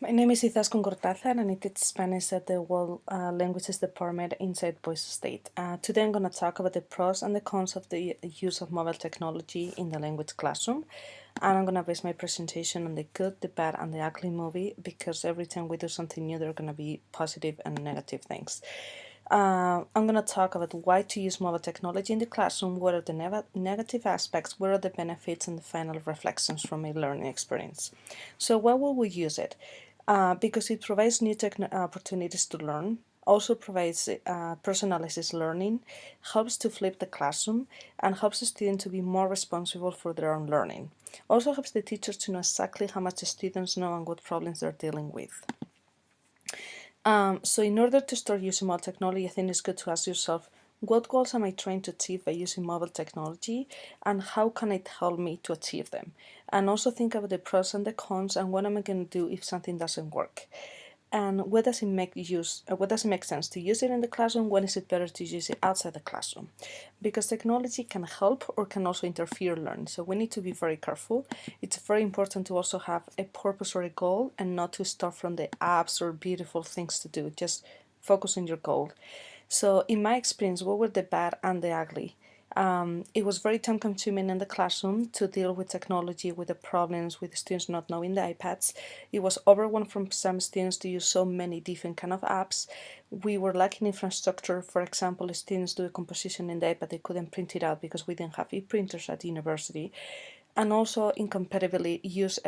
My name is Izaskun Kortazar and I teach Spanish at the World Languages Department inside Boise State. Today I'm going to talk about the pros and the cons of the use of mobile technology in the language classroom. And I'm going to base my presentation on the good, the bad, and the ugly movie because every time we do something new, there are going to be positive and negative things. I'm going to talk about why to use mobile technology in the classroom, what are the negative aspects, what are the benefits, and the final reflections from my learning experience. So why will we use it? Because it provides new opportunities to learn, also provides personalized learning, helps to flip the classroom, and helps the student to be more responsible for their own learning. Also helps the teachers to know exactly how much the students know and what problems they're dealing with. So in order to start using mobile technology, I think it's good to ask yourself, what goals am I trying to achieve by using mobile technology, and how can it help me to achieve them? And also think about the pros and the cons, and what am I going to do if something doesn't work? And what does it make sense to use it in the classroom? When is it better to use it outside the classroom? Because technology can help or can also interfere learning, so we need to be very careful. It's very important to also have a purpose or a goal and not to start from the apps or beautiful things to do. Just focus on your goal. So in my experience, what were the bad and the ugly? It was very time consuming in the classroom to deal with technology, with the problems, with the students not knowing the iPads. It was overwhelming from some students to use so many different kind of apps. We were lacking infrastructure. For example, students do a composition in the iPad, they couldn't print it out because we didn't have e-printers at the university. And also incompatibly use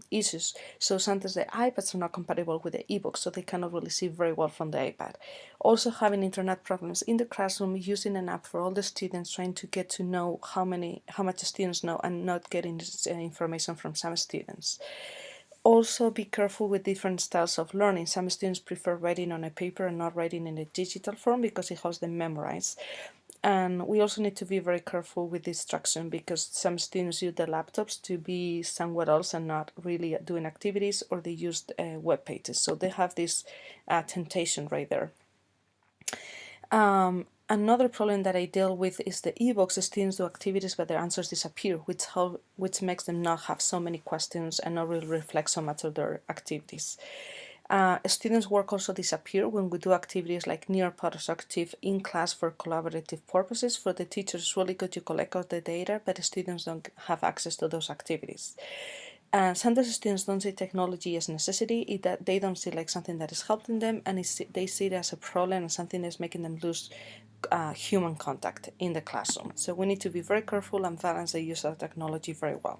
issues. So sometimes the iPads are not compatible with the ebooks, so they cannot really see very well from the iPad. Also having internet problems in the classroom, using an app for all the students, trying to get to know how much the students know and not getting information from some students. Also be careful with different styles of learning. Some students prefer writing on a paper and not writing in a digital form because it helps them memorize. And we also need to be very careful with distraction because some students use the laptops to be somewhere else and not really doing activities, or they use web pages. So they have this temptation right there. Another problem that I deal with is the ebooks. Students do activities but their answers disappear, which makes them not have so many questions and not really reflect so much of their activities. Students' work also disappear when we do activities like near productive in class for collaborative purposes. For the teachers, it's really good to collect all the data, but the students don't have access to those activities. Sometimes students don't see technology as a necessity, that they don't see like something that is helping them, and they see it as a problem and something that's making them lose human contact in the classroom. So we need to be very careful and balance the use of technology very well.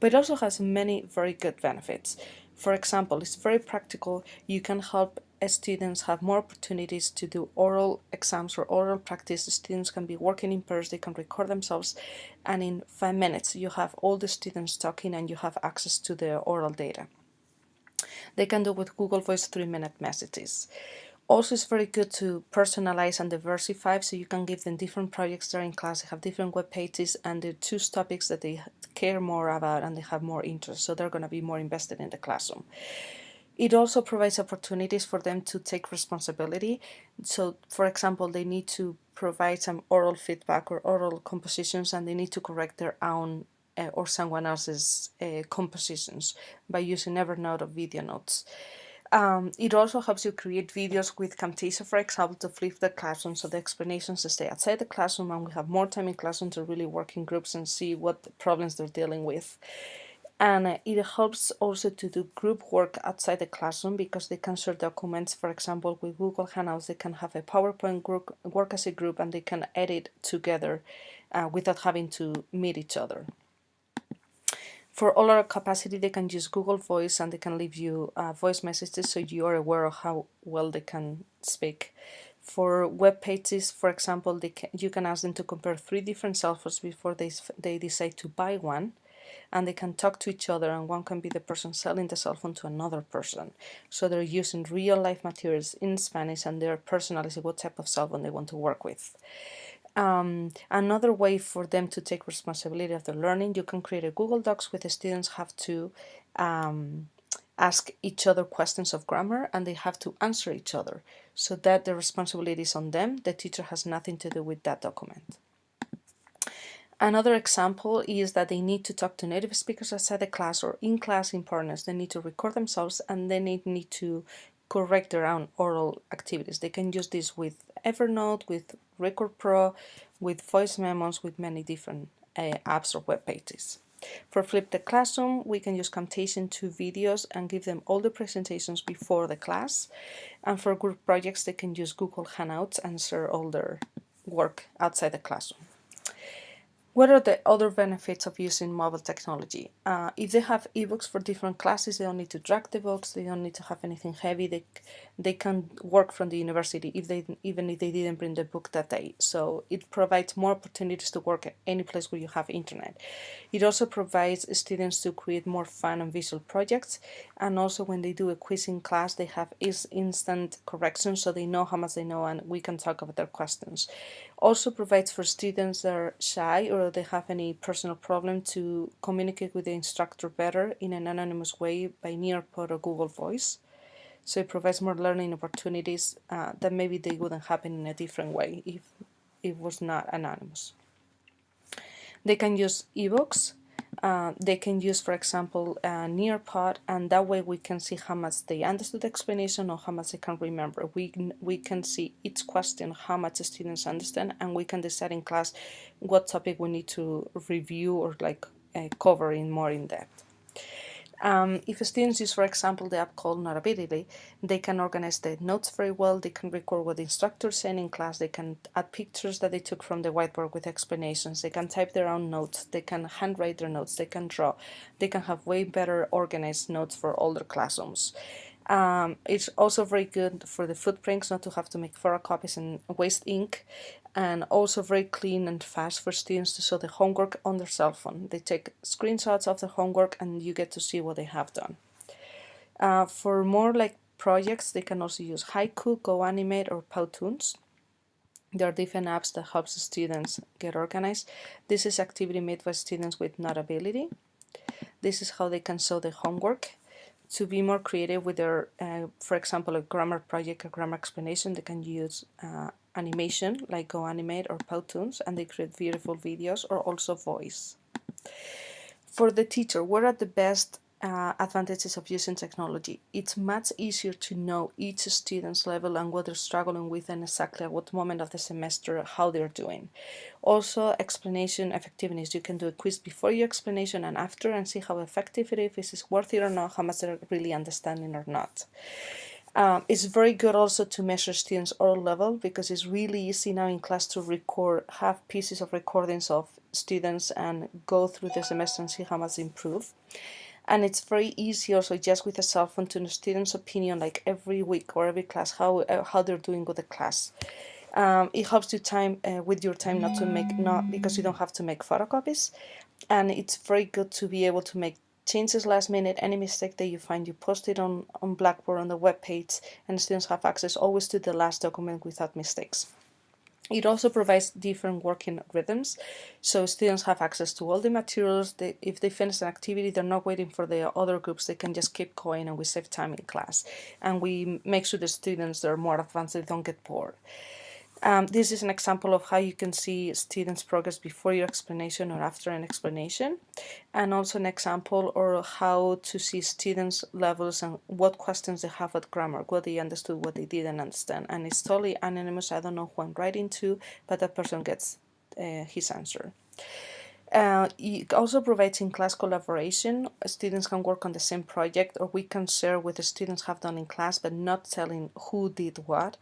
But it also has many very good benefits. For example, it's very practical. You can help students have more opportunities to do oral exams or oral practice. The students can be working in pairs, they can record themselves, and in 5 minutes you have all the students talking and you have access to the oral data. They can do with Google Voice 3-minute messages. Also, it's very good to personalize and diversify, so you can give them different projects during class. They have different web pages and they choose topics that they care more about and they have more interest, so they're going to be more invested in the classroom. It also provides opportunities for them to take responsibility. So, for example, they need to provide some oral feedback or oral compositions, and they need to correct their own or someone else's compositions by using Evernote or video notes. It also helps you create videos with Camtasia, for example, to flip the classroom so the explanations stay outside the classroom and we have more time in classroom to really work in groups and see what problems they're dealing with. And it helps also to do group work outside the classroom because they can share documents. For example, with Google Hangouts, they can have a PowerPoint group, work as a group, and they can edit together without having to meet each other. For all our capacity, they can use Google Voice and they can leave you voice messages so you are aware of how well they can speak. For web pages, for example, you can ask them to compare 3 different cell phones before they decide to buy one, and they can talk to each other, and one can be the person selling the cell phone to another person. So they're using real life materials in Spanish and they're personalizing what type of cell phone they want to work with. Another way for them to take responsibility of their learning, you can create a Google Docs where the students have to ask each other questions of grammar and they have to answer each other, so that the responsibility is on them. The teacher has nothing to do with that document. Another example is that they need to talk to native speakers outside the class or in class in partners. They need to record themselves and then they need to correct their own oral activities. They can use this with Evernote, with Record Pro, with voice memos, with many different apps or web pages. For Flip the Classroom, we can use Camtasia to videos and give them all the presentations before the class. And for group projects, they can use Google Hangouts and share all their work outside the classroom. What are the other benefits of using mobile technology? If they have ebooks for different classes, they don't need to drag the books, they don't need to have anything heavy, they can work from the university even if they didn't bring the book that day. So it provides more opportunities to work at any place where you have internet. It also provides students to create more fun and visual projects, and also when they do a quiz in class, they have instant correction, so they know how much they know and we can talk about their questions. Also provides for students that are shy or they have any personal problem to communicate with the instructor better in an anonymous way by Nearpod or Google Voice. So it provides more learning opportunities that maybe they wouldn't happen in a different way if it was not anonymous. They can use ebooks. They can use, for example, Nearpod, and that way we can see how much they understood the explanation or how much they can remember. We can see each question, how much the students understand, and we can decide in class what topic we need to review or cover in more in depth. If students use, for example, the app called Notability, they can organize the notes very well, they can record what the instructor is saying in class, they can add pictures that they took from the whiteboard with explanations, they can type their own notes, they can handwrite their notes, they can draw, they can have way better organized notes for all their classrooms. It's also very good for the footprints, not to have to make photocopies and waste ink, and also very clean and fast for students to show the homework on their cell phone. They take screenshots of the homework and you get to see what they have done. For more projects, they can also use Haiku, GoAnimate, or Powtoons. There are different apps that help students get organized. This is activity made by students with Notability. This is how they can show the homework. To be more creative with their, for example, a grammar project, a grammar explanation, they can use animation like GoAnimate or Powtoons, and they create beautiful videos, or also voice. For the teacher, what are the best advantages of using technology? It's much easier to know each student's level and what they're struggling with and exactly at what moment of the semester how they're doing. Also, explanation effectiveness. You can do a quiz before your explanation and after and see how effective it is, if it's worth it or not, how much they're really understanding or not. It's very good also to measure students' oral level, because it's really easy now in class to have pieces of recordings of students and go through the semester and see how much they improve. And it's very easy also just with a cell phone to know students' opinion like every week or every class, how they're doing with the class. It helps you with your time not because you don't have to make photocopies, and it's very good to be able to make changes last minute. Any mistake that you find, you post it on Blackboard on the web page, and students have access always to the last document without mistakes. It also provides different working rhythms, so students have access to all the materials. If they finish an activity, they're not waiting for the other groups, they can just keep going, and we save time in class. And we make sure the students that are more advanced, they don't get bored. This is an example of how you can see students' progress before your explanation or after an explanation, and also an example or how to see students' levels and what questions they have at grammar, what they understood, what they didn't understand. And it's totally anonymous. I don't know who I'm writing to, but that person gets his answer. It also provides in-class collaboration. Students can work on the same project, or we can share what the students have done in class, but not telling who did what.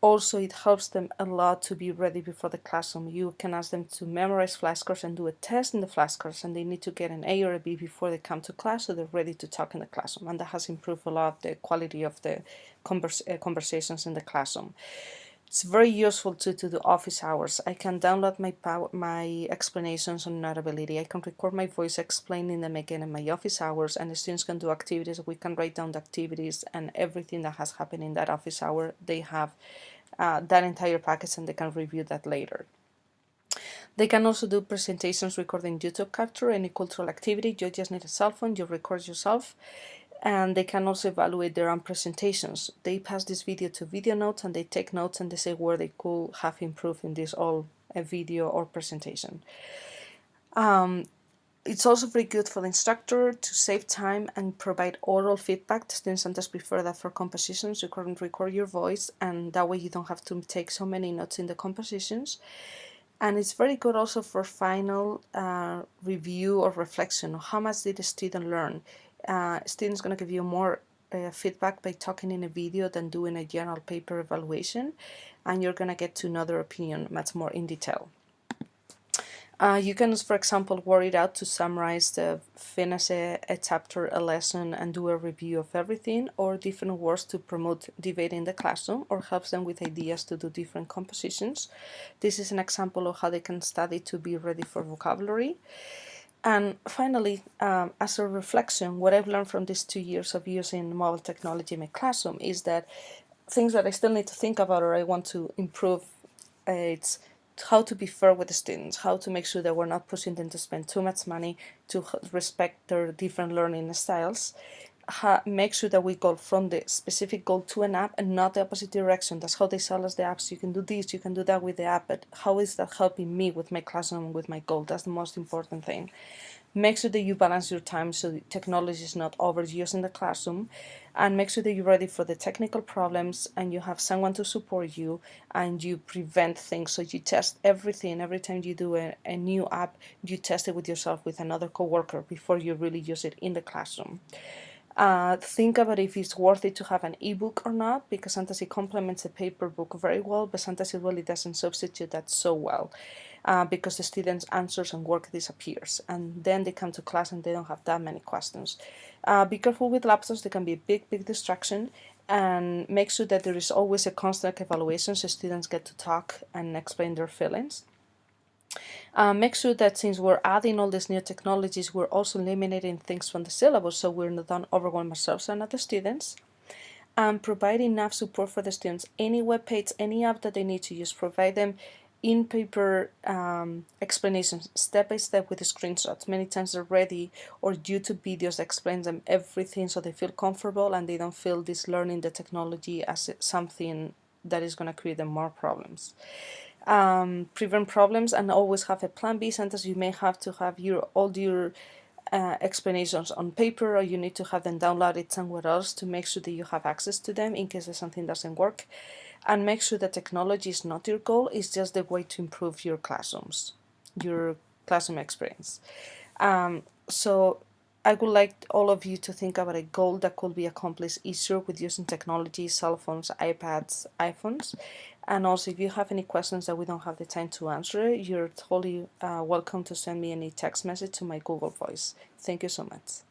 Also, it helps them a lot to be ready before the classroom. You can ask them to memorize flashcards and do a test in the flashcards, and they need to get an A or a B before they come to class, so they're ready to talk in the classroom. And that has improved a lot the quality of the conversations in the classroom. It's very useful to do office hours. I can download my explanations on Notability. I can record my voice explaining them again in my office hours, and the students can do activities. We can write down the activities and everything that has happened in that office hour. They have that entire package, and they can review that later. They can also do presentations recording YouTube capture, any cultural activity. You just need a cell phone, you record yourself. And they can also evaluate their own presentations. They pass this video to video notes, and they take notes and they say where they could have improved in this all a video or presentation. It's also very good for the instructor to save time and provide oral feedback. Students sometimes prefer that for compositions. You can record your voice, and that way you don't have to take so many notes in the compositions. And it's very good also for final review or reflection. How much did the student learn? Students going to give you more feedback by talking in a video than doing a general paper evaluation, and you're going to get to know their opinion much more in detail. You can, for example, work it out to summarize finish a chapter, a lesson, and do a review of everything, or different words to promote debate in the classroom, or helps them with ideas to do different compositions. This is an example of how they can study to be ready for vocabulary. And finally, as a reflection, what I've learned from these 2 years of using mobile technology in my classroom is that things that I still need to think about or I want to improve, it's how to be fair with the students, how to make sure that we're not pushing them to spend too much money, to respect their different learning styles, make sure that we go from the specific goal to an app and not the opposite direction. That's how they sell us the apps. You can do this, you can do that with the app, but how is that helping me with my classroom and with my goal? That's the most important thing. Make sure that you balance your time so technology is not overused in the classroom, and make sure that you're ready for the technical problems and you have someone to support you and you prevent things. So you test everything. Every time you do a new app, you test it with yourself, with another coworker, before you really use it in the classroom. Think about if it's worth it to have an ebook or not, because sometimes it complements a paper book very well, but sometimes it really doesn't substitute that so well, because the students' answers and work disappears, and then they come to class and they don't have that many questions. Be careful with laptops; they can be a big distraction, and make sure that there is always a constant evaluation so students get to talk and explain their feelings. Make sure that since we're adding all these new technologies, we're also eliminating things from the syllabus so we're not overwhelming ourselves and other students. Provide enough support for the students. Any web page, any app that they need to use, provide them in paper explanations, step by step, with the screenshots. Many times they're ready, or YouTube videos that explain them everything so they feel comfortable and they don't feel this learning the technology as something that is going to create them more problems. Prevent problems and always have a plan B. Sometimes you may have to have all your explanations on paper, or you need to have them downloaded somewhere else to make sure that you have access to them in case something doesn't work. And make sure that technology is not your goal, it's just the way to improve your classroom experience. So I would like all of you to think about a goal that could be accomplished easier with using technology, cell phones, iPads, iPhones. And also, if you have any questions that we don't have the time to answer, you're totally welcome to send me any text message to my Google Voice. Thank you so much.